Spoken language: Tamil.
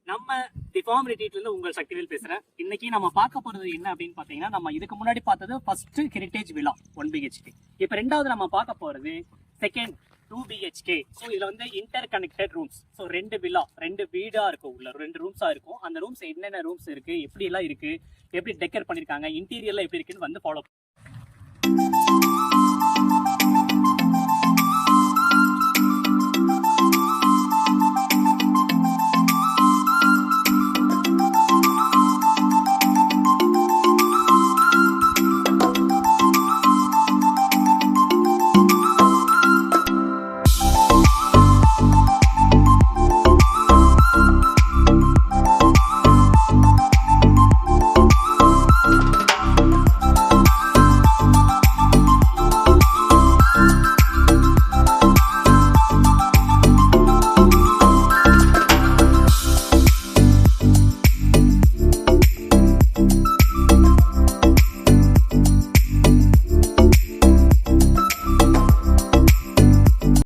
நம்ம டிஃபார்மிலிட்டில உங்கள் சக்திவேல் பேசுறேன். இன்னைக்கு நம்ம பார்க்க போறது என்ன அப்படின்னு பாத்தீங்கன்னா, நம்ம இதுக்கு முன்னாடி பார்த்தது ஃபர்ஸ்ட் ஹெரிடேஜ் வில்லா 1 BHK. இப்ப ரெண்டாவது நம்ம பார்க்க போறது செகண்ட் 2 BHK. ஸோ இதுல வந்து inter connected rooms. So 2 villa, 2 வீடா இருக்கும், உள்ள 2 ரூம்ஸா இருக்கும். அந்த ரூம்ஸ் என்னென்ன ரூம்ஸ் இருக்கு, எப்படி எல்லாம் இருக்கு, எப்படி டெக்கர் பண்ணிருக்காங்க, இன்டீரியர்ல எப்படி இருக்குன்னு வந்து ஃபாலோ